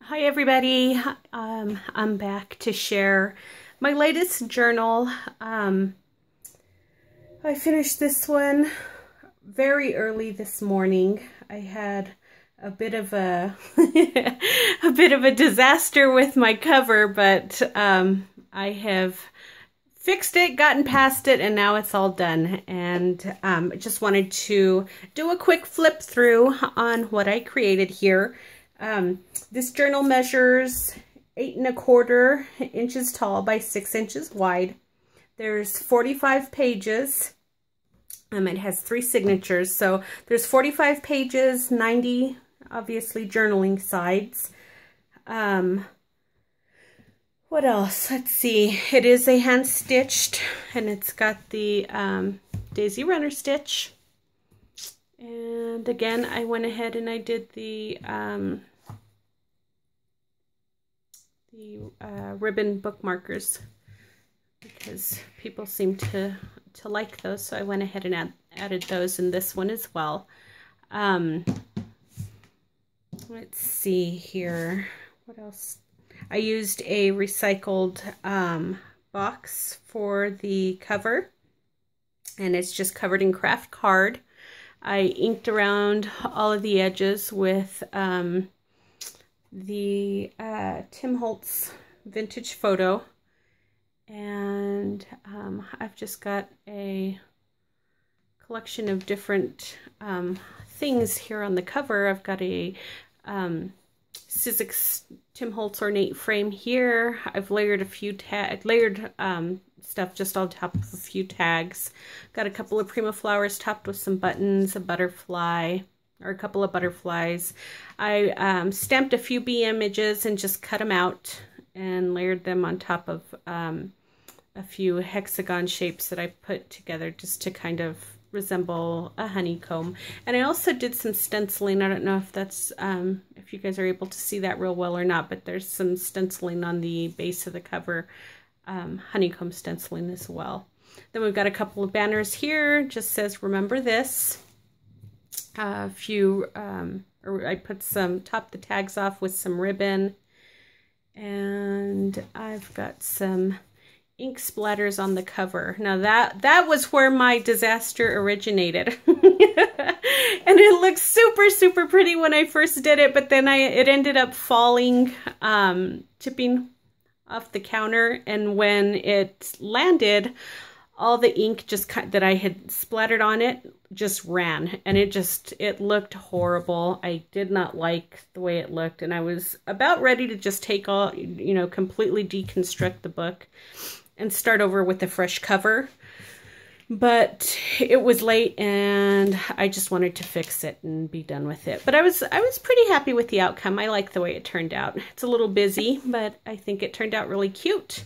Hi everybody, I'm back to share my latest journal. I finished this one very early this morning. I had a bit of a a bit of a disaster with my cover, but I have fixed it, gotten past it, and now it's all done. And I just wanted to do a quick flip through on what I created here. This journal measures 8¼ inches tall by 6 inches wide. There's 45 pages. It has 3 signatures, so there's 45 pages, 90 obviously journaling sides. What else? Let's see. It is a hand stitched, and it's got the daisy runner stitch. And again, I went ahead and I did the ribbon bookmarkers because people seem to like those, so I went ahead and added those in this one as well. Let's see here. What else? I used a recycled box for the cover, and it's just covered in craft card. I inked around all of the edges with the Tim Holtz vintage photo, and I've just got a collection of different things here on the cover. I've got a Sizzix Tim Holtz ornate frame here. I've layered a few stuff just on top of a few tags. Got a couple of Prima flowers topped with some buttons, a butterfly, or a couple of butterflies. I stamped a few bee images and just cut them out and layered them on top of a few hexagon shapes that I put together just to kind of resemble a honeycomb. And I also did some stenciling. I don't know if that's if you guys are able to see that real well or not, but there's some stenciling on the base of the cover, honeycomb stenciling as well. Then we've got a couple of banners here. Just says remember this. A few or I put top the tags off with some ribbon, and I've got some ink splatters on the cover. Now that was where my disaster originated. And it looked super pretty when I first did it, but then it ended up falling, tipping off the counter, and when it landed, all the ink that I had splattered on it just ran, and it looked horrible. I did not like the way it looked, and I was about ready to just take all, completely deconstruct the book and start over with a fresh cover. But it was late, and I just wanted to fix it and be done with it. But I was pretty happy with the outcome. I like the way it turned out. It's a little busy, but I think it turned out really cute.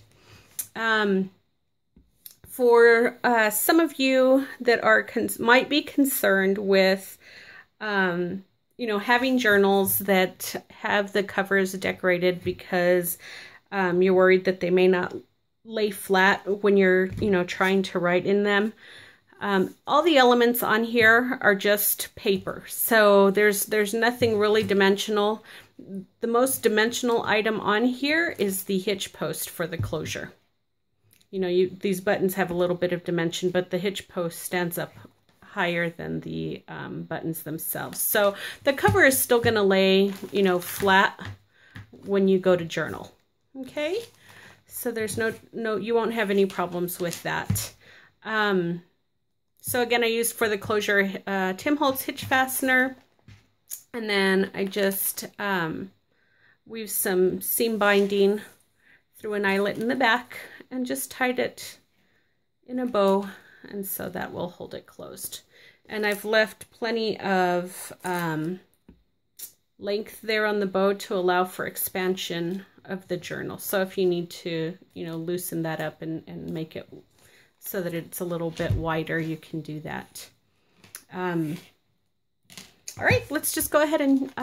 For some of you that might be concerned with, having journals that have the covers decorated because you're worried that they may not lay flat when you're, trying to write in them. All the elements on here are just paper, so there's nothing really dimensional. The most dimensional item on here is the hitch post for the closure. These buttons have a little bit of dimension, but the hitch post stands up higher than the buttons themselves. So the cover is still going to lay, flat when you go to journal. Okay, so there's no, you won't have any problems with that. So again, I used for the closure Tim Holtz hitch fastener, and then I just weaved some seam binding through an eyelet in the back and just tied it in a bow, and so that will hold it closed. And I've left plenty of length there on the bow to allow for expansion of the journal. So if you need to, loosen that up and make it so that it's a little bit wider, you can do that. All right, let's just go ahead and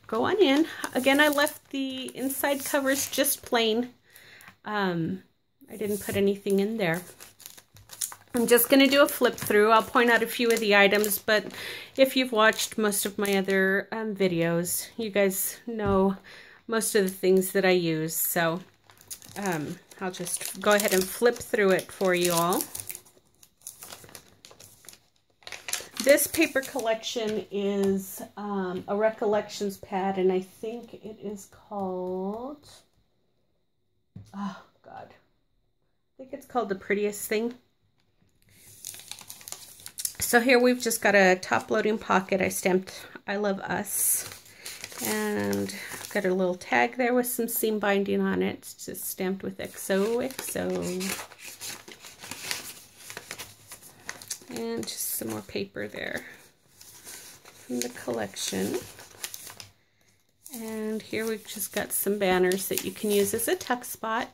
go on in. Again, I left the inside covers just plain. I didn't put anything in there. I'm just going to do a flip through. I'll point out a few of the items, but if you've watched most of my other videos, you guys know most of the things that I use. So I'll just go ahead and flip through it for you all. This paper collection is a Recollections pad, and I think it is called, oh God, I think it's called The Prettiest Thing. So here we've just got a top loading pocket. I stamped I Love Us, and got a little tag there with some seam binding on it. It's just stamped with XOXO. And just some more paper there from the collection. And here we've just got some banners that you can use as a tuck spot.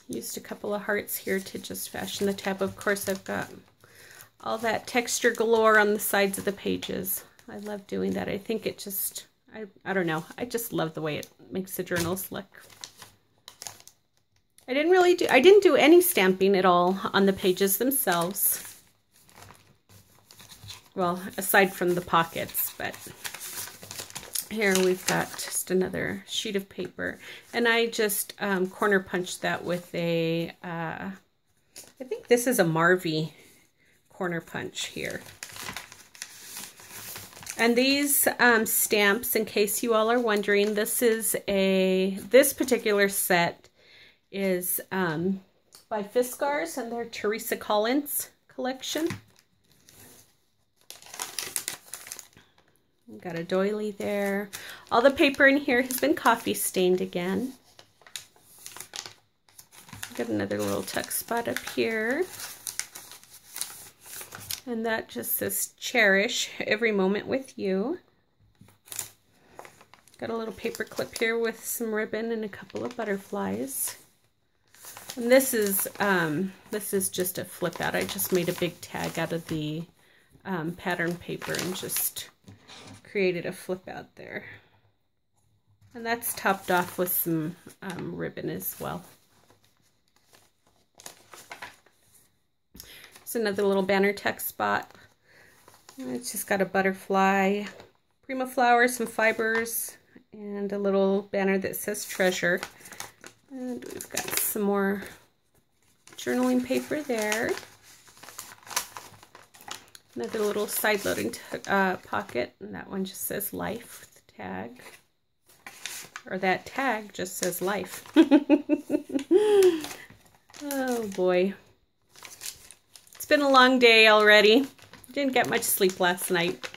Used a couple of hearts here to just fashion the tab. Of course, I've got all that texture galore on the sides of the pages. I love doing that. I think it just, I don't know, I just love the way it makes the journals look. I didn't do any stamping at all on the pages themselves. Well, aside from the pockets, but here we've got just another sheet of paper. And I just corner punched that with a, I think this is a Marvy corner punch here. And these stamps, in case you all are wondering, this particular set is by Fiskars and their Teresa Collins collection. We've got a doily there. All the paper in here has been coffee stained again. Got another little tuck spot up here. And that just says cherish every moment with you. Got a little paper clip here with some ribbon and a couple of butterflies. And this is just a flip out. I just made a big tag out of the pattern paper and just created a flip out there. And that's topped off with some ribbon as well. It's another little banner text spot. It's just got a butterfly, prima flower, some fibers, and a little banner that says treasure. And we've got some more journaling paper there. Another little side loading pocket, and that one just says life with the tag. Or that tag just says life. Oh boy. It's been a long day already. Didn't get much sleep last night.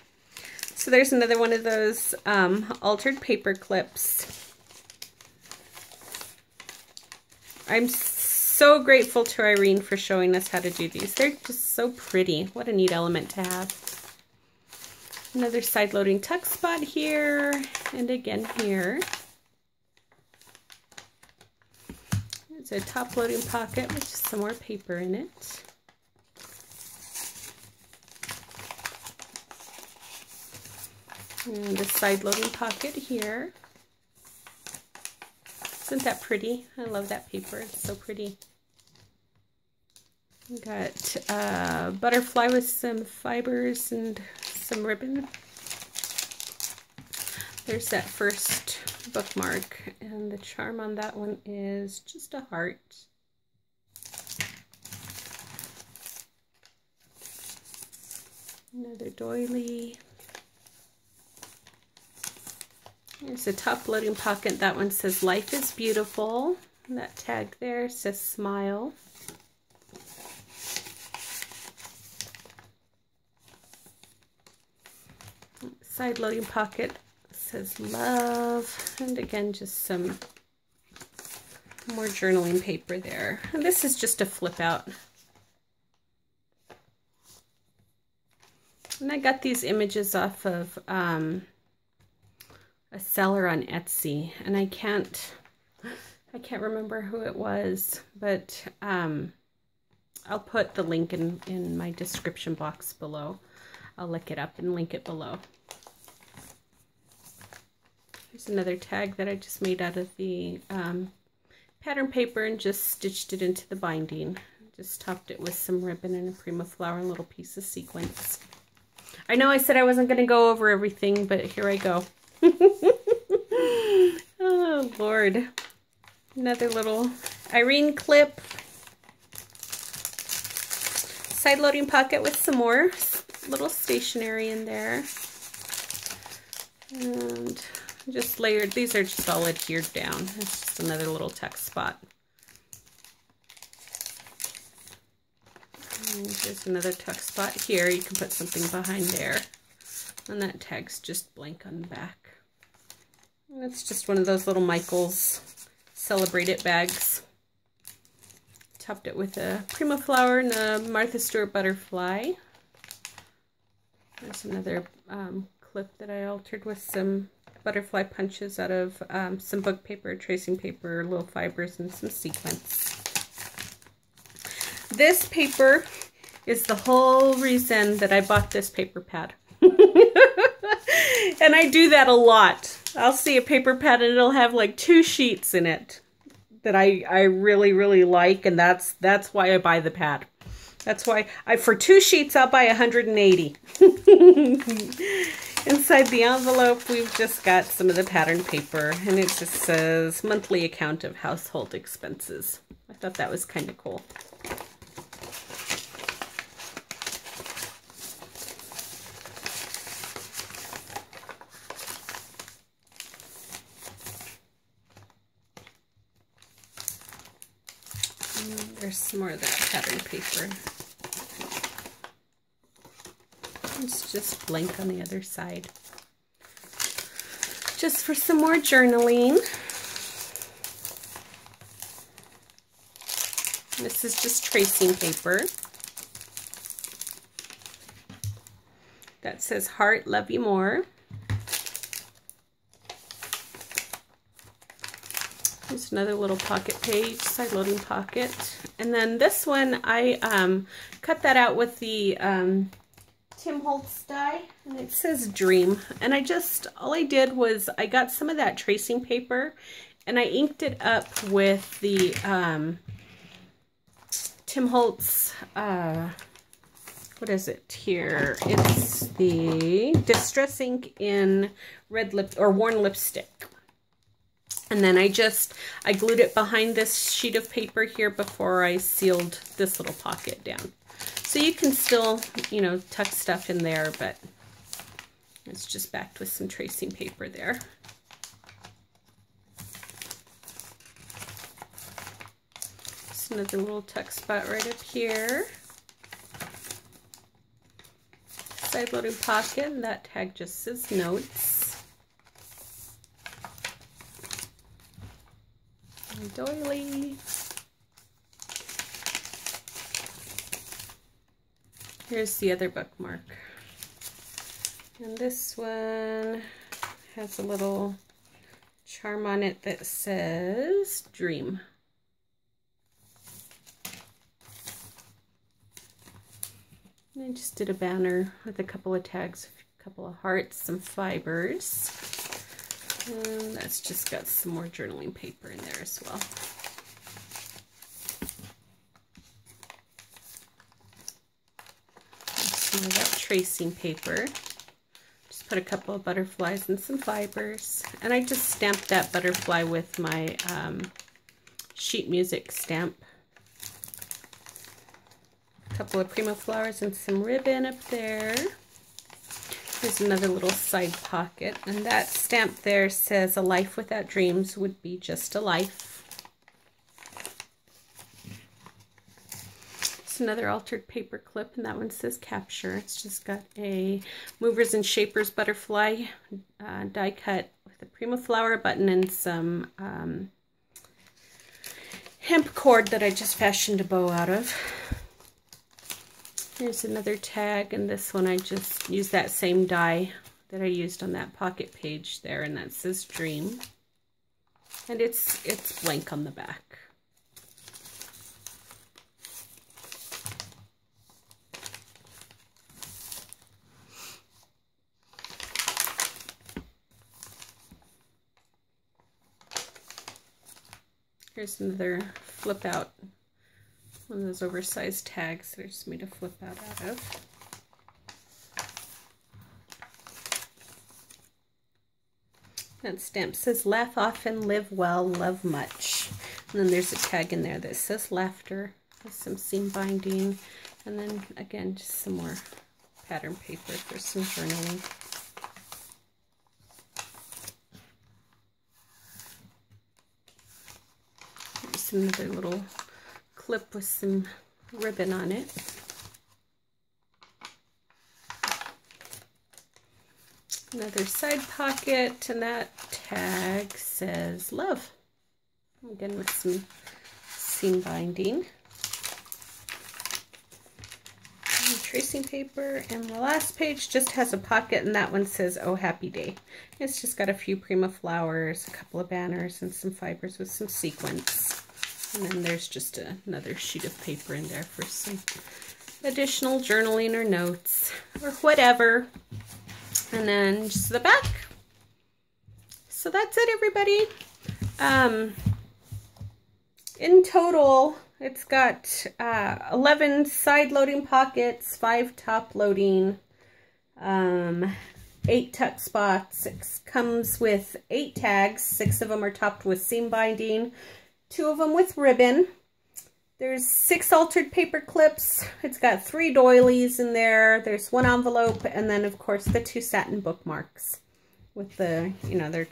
So there's another one of those altered paper clips. I'm so grateful to Irene for showing us how to do these. They're just so pretty. What a neat element to have. Another side loading tuck spot here, and again here. It's a top loading pocket with just some more paper in it. And a side loading pocket here. Isn't that pretty? I love that paper. It's so pretty. Got a butterfly with some fibers and some ribbon. There's that first bookmark, and the charm on that one is just a heart. Another doily. There's a top loading pocket. That one says life is beautiful. And that tag there says smile. Side loading pocket says love. And again, just some more journaling paper there. And this is just a flip out. And I got these images off of a seller on Etsy, and I can't remember who it was, but I'll put the link in my description box below. I'll look it up and link it below. Here's another tag that I just made out of the pattern paper and just stitched it into the binding. Just topped it with some ribbon and a prima flower and a little piece of sequins. I know I said I wasn't going to go over everything, but here I go. Lord. Another little Irene clip. Side loading pocket with some more little stationery in there. And just layered. These are just all adhered down. It's just another little tuck spot. And there's another tuck spot here. You can put something behind there. And that tag's just blank on the back. And it's just one of those little Michaels Celebrate It bags. Topped it with a Prima flower and a Martha Stewart butterfly. There's another clip that I altered with some butterfly punches out of some book paper, tracing paper, little fibers, and some sequins. This paper is the whole reason that I bought this paper pad. And I do that a lot. I'll see a paper pad and it'll have like 2 sheets in it that I really, really like, and that's why I buy the pad. That's why for 2 sheets I'll buy 180. Inside the envelope we've just got some of the pattern paper, and it just says monthly account of household expenses. I thought that was kind of cool. There's some more of that pattern paper. It's just blank on the other side. Just for some more journaling. This is just tracing paper. That says heart, love you more. There's another little pocket page, side loading pocket. And then this one, I cut that out with the Tim Holtz die, and it says Dream. And all I did was I got some of that tracing paper and I inked it up with the Tim Holtz, what is it here? It's the Distress Ink in red lip or worn lipstick. And then I glued it behind this sheet of paper here before I sealed this little pocket down. So you can still, you know, tuck stuff in there, but it's just backed with some tracing paper there. Just another little tuck spot right up here. Side loading pocket, and that tag just says notes. Doily. Here's the other bookmark. And this one has a little charm on it that says Dream. And I just did a banner with a couple of tags, a couple of hearts, some fibers. And that's just got some more journaling paper in there as well. Some of that tracing paper. Just put a couple of butterflies and some fibers. And I just stamped that butterfly with my sheet music stamp. A couple of Prima flowers and some ribbon up there. Here's another little side pocket, and that stamp there says a life without dreams would be just a life. It's another altered paper clip, and that one says capture. It's just got a movers and shapers butterfly die cut with a Prima flower button and some hemp cord that I just fashioned a bow out of. Here's another tag, and this one I just used that same die that I used on that pocket page there, and that says Dream. And it's blank on the back. Here's another flip out. One of those oversized tags that I just made a flip out of. That stamp says laugh often, live well, love much. And then there's a tag in there that says laughter with some seam binding. And then again, just some more pattern paper for some journaling. There's another little clip with some ribbon on it. Another side pocket, and that tag says love. Again with some seam binding. And tracing paper, and the last page just has a pocket, and that one says oh happy day. It's just got a few Prima flowers, a couple of banners, and some fibers with some sequins. And then there's just another sheet of paper in there for some additional journaling or notes or whatever. And then just the back. So that's it, everybody. In total, it's got 11 side loading pockets, 5 top loading, 8 tuck spots. It comes with 8 tags. 6 of them are topped with seam binding, 2 of them with ribbon. There's 6 altered paper clips. It's got 3 doilies in there. There's 1 envelope, and then of course the 2 satin bookmarks with the, you know, they're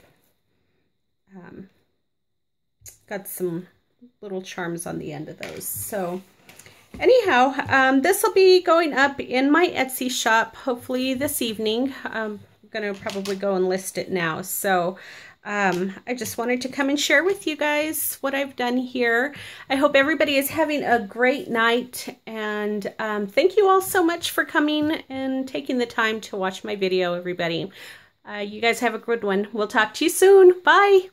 got some little charms on the end of those. So anyhow, this will be going up in my Etsy shop hopefully this evening. I'm gonna probably go and list it now. So I just wanted to come and share with you guys what I've done here. I hope everybody is having a great night, and thank you all so much for coming and taking the time to watch my video, everybody. You guys have a good one. We'll talk to you soon. Bye.